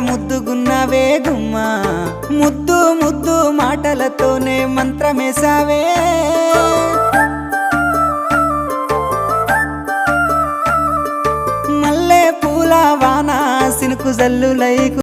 ముద్దుగున్నావే గుమ్మా ముద్దు ముద్దు మాటలతోనే మంత్రమేసావే మల్లె పూల వాన సినుకు జల్లులై